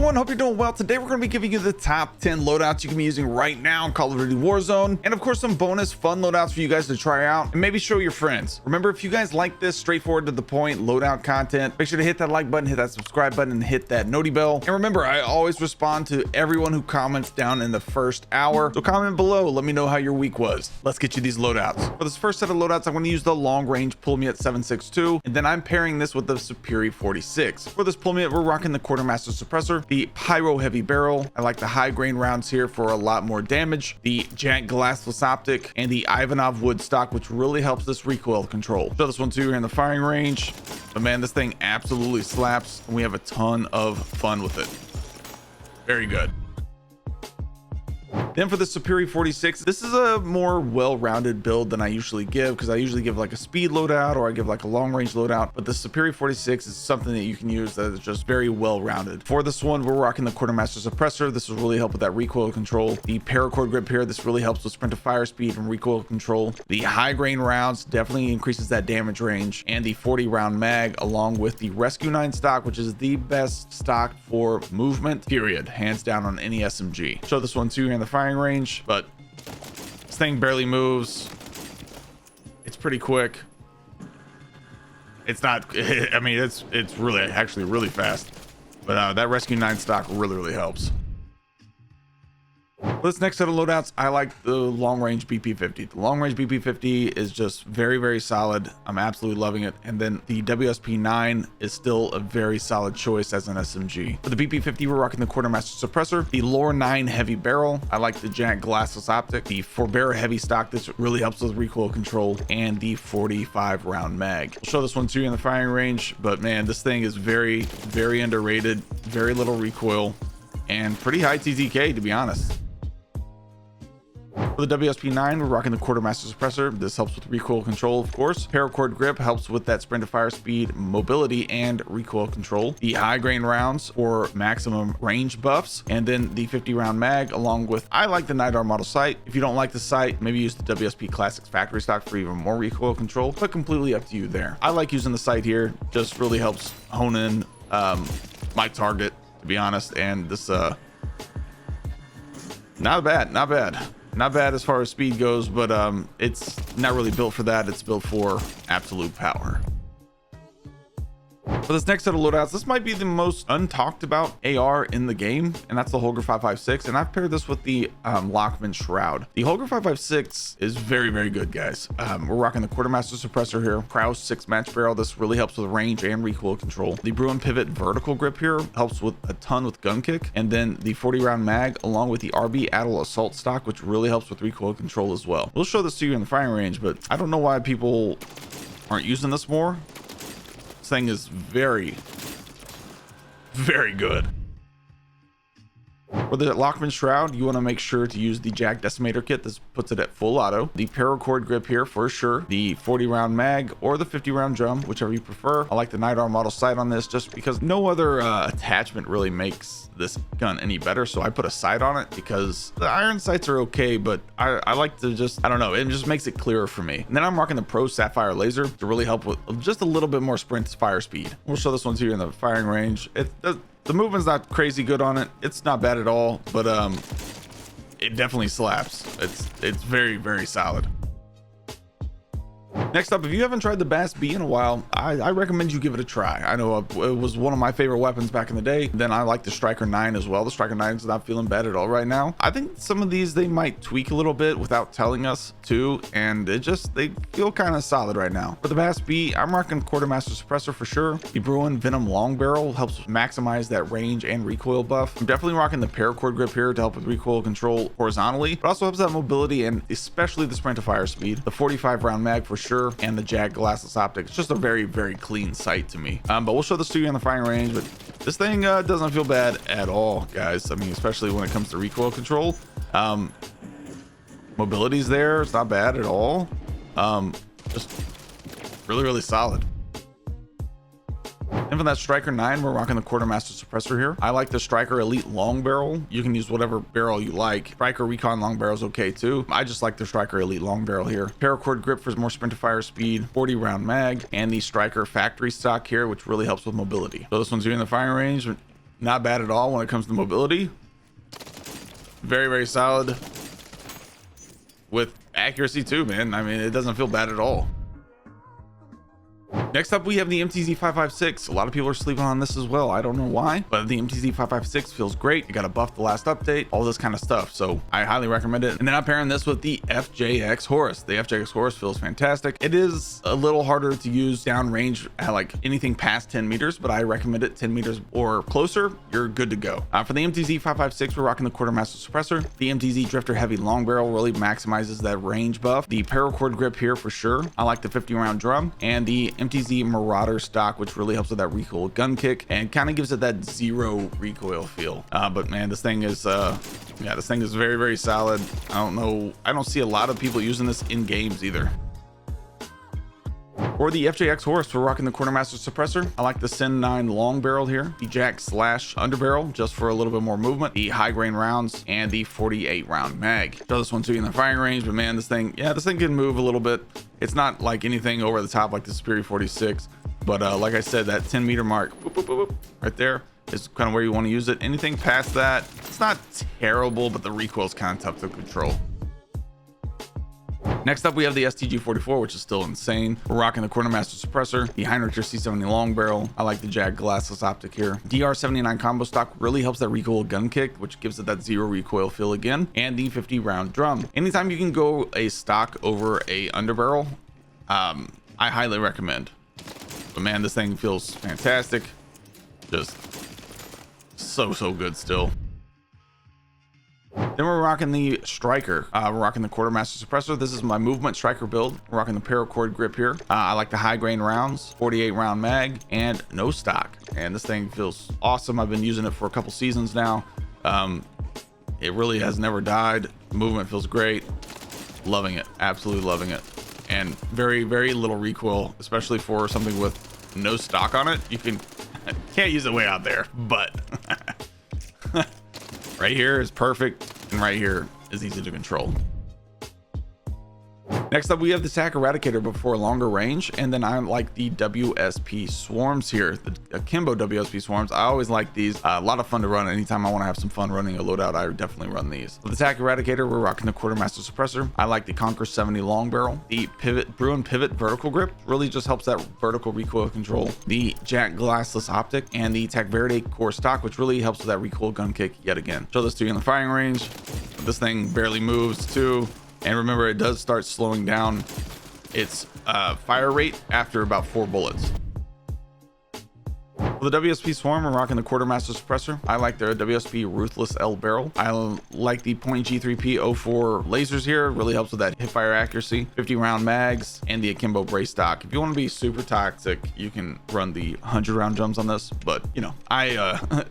everyone, hope you're doing well. Today we're going to be giving you the top 10 loadouts you can be using right now in Call of Duty Warzone, and of course some bonus fun loadouts for you guys to try out and maybe show your friends. Remember, if you guys like this straightforward to the point loadout content, make sure to hit that like button, hit that subscribe button, and hit that noti bell. And remember, I always respond to everyone who comments down in the first hour, so comment below, let me know how your week was. Let's get you these loadouts. For this first set of loadouts, I'm going to use the long range pull me at 7.62, and then I'm pairing this with the Superior 46. For this pull me, we're rocking the Quartermaster Suppressor, the Pyro Heavy Barrel. I like the high grain rounds here for a lot more damage, the Jack Glassless Optic, and the Ivanov Wood Stock, which really helps this recoil control. Show this one too here in the firing range, but man, this thing absolutely slaps, and we have a ton of fun with it. Very good. Then for the Superior 46, this is a more well-rounded build than I usually give, because I usually give like a speed loadout or I give like a long range loadout, but the Superior 46 is something that you can use that is just very well-rounded. For this one, we're rocking the Quartermaster Suppressor. This will really help with that recoil control. The Paracord Grip here, this really helps with sprint to fire speed and recoil control. The high grain rounds definitely increases that damage range, and the 40 round mag along with the Rescue 9 stock, which is the best stock for movement, period, hands down on any SMG. Show this one too here in the firing range, but this thing barely moves. It's pretty quick. It's not, I mean, it's really actually really fast, but that Rescue 9 stock really helps. For this next set of loadouts, I like the long range BP50. The long range BP50 is just very solid. I'm absolutely loving it. And then the WSP9 is still a very solid choice as an SMG. For the BP50, we're rocking the Quartermaster Suppressor, the Lore 9 Heavy Barrel. I like the Jack Glassless Optic, the Forbear Heavy Stock. This really helps with recoil control, and the 45 round mag. We'll show this one too in the firing range, but man, this thing is very underrated, very little recoil, and pretty high TTK, to be honest. For the WSP9, we're rocking the Quartermaster Suppressor. This helps with recoil control, of course. Paracord Grip helps with that sprint to fire speed, mobility, and recoil control. The high grain rounds for maximum range buffs, and then the 50 round mag along with, I like the Night Model sight. If you don't like the sight, maybe use the WSP Classics factory stock for even more recoil control, but completely up to you there. I like using the sight here, just really helps hone in my target, to be honest. And this not bad as far as speed goes, but it's not really built for that. It's built for absolute power. For this next set of loadouts, this might be the most untalked about AR in the game, and that's the Holger 5.56, and I've paired this with the Lockman Shroud. The Holger 5.56 is very good, guys. We're rocking the Quartermaster Suppressor here, Kraus 6 match barrel. This really helps with range and recoil control. The Bruin Pivot Vertical Grip here helps with a ton with gun kick, and then the 40 round mag along with the RB Adel Assault stock, which really helps with recoil control as well. We'll show this to you in the firing range, but I don't know why people aren't using this more. This thing is very good. For the Lockman Shroud, you want to make sure to use the Jack Decimator kit. This puts it at full auto. The Paracord Grip here for sure. The 40 round mag or the 50 round drum, whichever you prefer. I like the Night Model sight on this just because no other attachment really makes this gun any better. So I put a sight on it because the iron sights are okay, but I like to just, I don't know, it just makes it clearer for me. And then I'm rocking the Pro Sapphire Laser to really help with just a little bit more sprint fire speed. We'll show this one to you in the firing range. The movement's not crazy good on it. It's not bad at all, but it definitely slaps. It's very solid. Next up, if you haven't tried the Bass B in a while, I recommend you give it a try. I know it was one of my favorite weapons back in the day. Then I like the Striker 9 as well. The Striker 9 is not feeling bad at all right now. I think some of these they might tweak a little bit without telling us to, and they feel kind of solid right now. For the Bass B, I'm rocking Quartermaster Suppressor for sure. The Bruin Venom Long Barrel helps maximize that range and recoil buff. I'm definitely rocking the Paracord Grip here to help with recoil control horizontally, but also helps that mobility and especially the sprint to fire speed. The 45 round mag for sure, and the Jack Glassless Optic. It's just a very clean sight to me. But we'll show this to you in the firing range, but this thing doesn't feel bad at all, guys. I mean, especially when it comes to recoil control. Mobility's there. It's not bad at all. Just really solid. And for that Striker 9, we're rocking the Quartermaster Suppressor here. I like the Striker Elite Long Barrel. You can use whatever barrel you like. Striker Recon Long Barrel is okay too. I just like the Striker Elite Long Barrel here. Paracord Grip for more sprint to fire speed, 40 round mag, and the Striker Factory stock here, which really helps with mobility. So this one's doing the firing range. not bad at all when it comes to mobility. Very, very solid with accuracy too, man. I mean, it doesn't feel bad at all. Next up, we have the MTZ556. A lot of people are sleeping on this as well. I don't know why, but the MTZ556 feels great. It got a buff the last update, all this kind of stuff. So I highly recommend it. And then I'm pairing this with the FJX Horus. The FJX Horus feels fantastic. It is a little harder to use downrange at like anything past 10 meters, but I recommend it 10 meters or closer. You're good to go. For the MTZ556, we're rocking the Quartermaster Suppressor. The MTZ Drifter Heavy Long Barrel really maximizes that range buff. The paracord grip here for sure. I like the 50 round drum, and the MTZ Marauder stock, which really helps with that recoil gun kick and kind of gives it that zero recoil feel. But man, this thing is yeah, this thing is very, very solid. I don't see a lot of people using this in games either. For the FJX Horus, we're rocking the Quartermaster Suppressor. I like the Sin 9 long barrel here, the Jack Slash underbarrel just for a little bit more movement, the high grain rounds, and the 48 round mag. Show this one to you in the firing range, but man, this thing can move a little bit. It's not like anything over the top like the Superior 46, but like I said, that 10 meter mark boop, boop, boop, boop, right there is kind of where you want to use it. Anything past that, it's not terrible, but the recoil is kind of tough to control. Next up, we have the STG-44, which is still insane. We're rocking the Quartermaster Suppressor, the Heinricher C70 long barrel. I like the Jag glassless optic here. DR79 combo stock really helps that recoil gun kick, which gives it that zero recoil feel again, and the 50 round drum. Anytime you can go a stock over a underbarrel, I highly recommend. But man, this thing feels fantastic. Just so good still. Then we're rocking the Striker. We're rocking the Quartermaster Suppressor. This is my movement Striker build. We're rocking the paracord grip here. I like the high grain rounds, 48 round mag, and no stock. And this thing feels awesome. I've been using it for a couple seasons now. It really has never died. Movement feels great. Loving it, absolutely loving it. And very, very little recoil, especially for something with no stock on it. You can't use it way out there, but right here is perfect, and right here is easy to control. Next up, we have the TAC Eradicator before longer range, and then I like the WSP Swarms here, the Akimbo WSP Swarms. I always like these. A lot of fun to run. Anytime I want to have some fun running a loadout, I definitely run these. For the TAC Eradicator, we're rocking the Quartermaster Suppressor. I like the Conquer 70 long barrel. The Bruin Pivot vertical grip really just helps that vertical recoil control. The Jack glassless optic, and the TAC Verde core stock, which really helps with that recoil gun kick yet again. Show this to you in the firing range. This thing barely moves too. And remember, it does start slowing down its fire rate after about 4 bullets. For the WSP Swarm, we're rocking the Quartermaster Suppressor. I like their WSP Ruthless L barrel. I like the Point G3P 04 lasers here. It really helps with that hipfire accuracy, 50 round mags, and the Akimbo brace stock. If you want to be super toxic, you can run the 100 round drums on this, but you know, I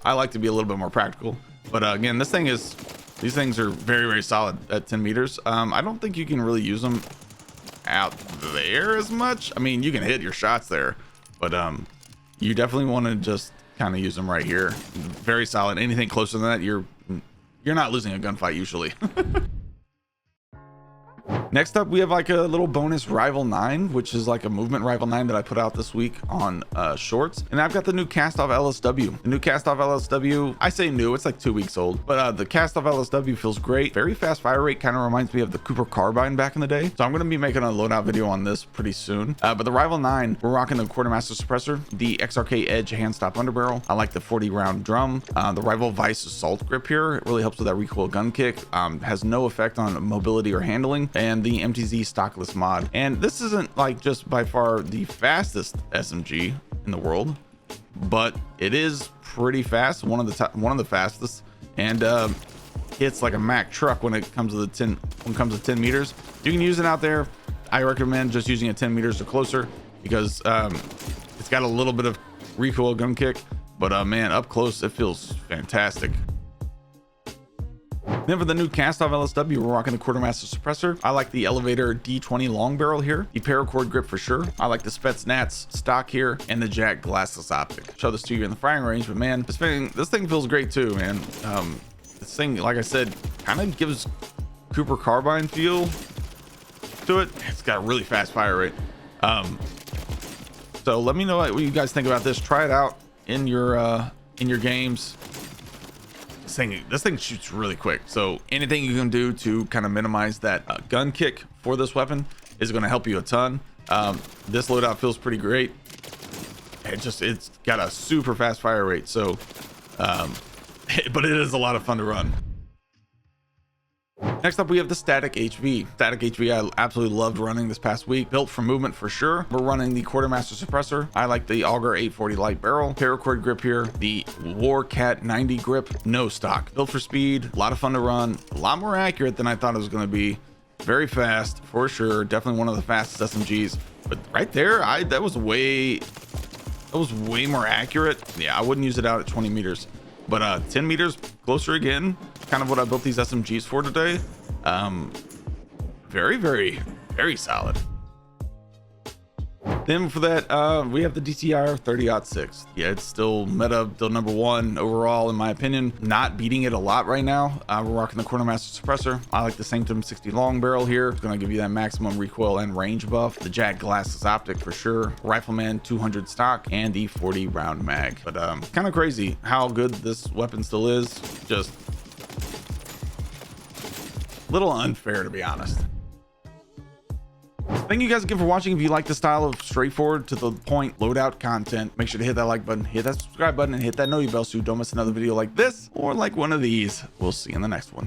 like to be a little bit more practical. But again, these things are very, very solid at 10 meters. I don't think you can really use them out there as much. I mean, you can hit your shots there, but you definitely want to just kind of use them right here. Very solid. Anything closer than that, you're not losing a gunfight usually. Next up, we have like a little bonus Rival 9, which is like a movement Rival 9 that I put out this week on shorts. And I've got the new cast off LSW. The new cast off LSW, I say new, it's like 2 weeks old, but the cast off LSW feels great. Very fast fire rate, kind of reminds me of the Cooper carbine back in the day. So I'm going to be making a loadout video on this pretty soon. But the Rival 9, we're rocking the Quartermaster Suppressor, the XRK Edge hand stop underbarrel. I like the 40 round drum. The Rival Vice assault grip here. It really helps with that recoil gun kick. Has no effect on mobility or handling. And the MTZ stockless mod. And this isn't like just by far the fastest SMG in the world, but it is pretty fast, one of the fastest, and hits like a Mack truck when it comes to 10 meters. You can use it out there. I recommend just using it 10 meters or closer because it's got a little bit of recoil gun kick, but man, up close it feels fantastic. Then for the new cast off LSW, we're rocking the Quartermaster Suppressor. I like the Elevator D20 long barrel here, the paracord grip for sure. I like the Spetsnaz stock here, and the Jack glassless optic. Show this to you in the firing range, but man, this thing feels great too, man. This thing, like I said, kind of gives Cooper carbine feel to it. It's got a really fast fire rate. So let me know what you guys think about this. Try it out in your in your games. This thing shoots really quick, so anything you can do to kind of minimize that gun kick for this weapon is going to help you a ton. This loadout feels pretty great. It's got a super fast fire rate, so but it is a lot of fun to run. Next up, we have the Static HV. Static HV I absolutely loved running this past week. Built for movement for sure. We're running the Quartermaster suppressor. I like the Auger 840 light barrel. Paracord grip here. The Warcat 90 grip. No stock. Built for speed. A lot of fun to run. A lot more accurate than I thought it was going to be. Very fast for sure. Definitely one of the fastest SMGs. But right there, that was way more accurate. Yeah, I wouldn't use it out at 20 meters. But 10 meters closer again, kind of what I built these SMGs for today. Very, very, very solid. Then for that, we have the DTR 30-06. Yeah, it's still meta, still number one overall, in my opinion. Not beating it a lot right now. We're rocking the Quartermaster suppressor. I like the Sanctum 60 long barrel here. It's going to give you that maximum recoil and range buff. The Jack Glasses optic for sure. Rifleman 200 stock and the 40 round mag. But kind of crazy how good this weapon still is. Just a little unfair, to be honest. Thank you guys again for watching. If you like the style of straightforward to the point loadout content, make sure to hit that like button, hit that subscribe button, and hit that noty bell so you don't miss another video like this or like one of these. We'll see you in the next one.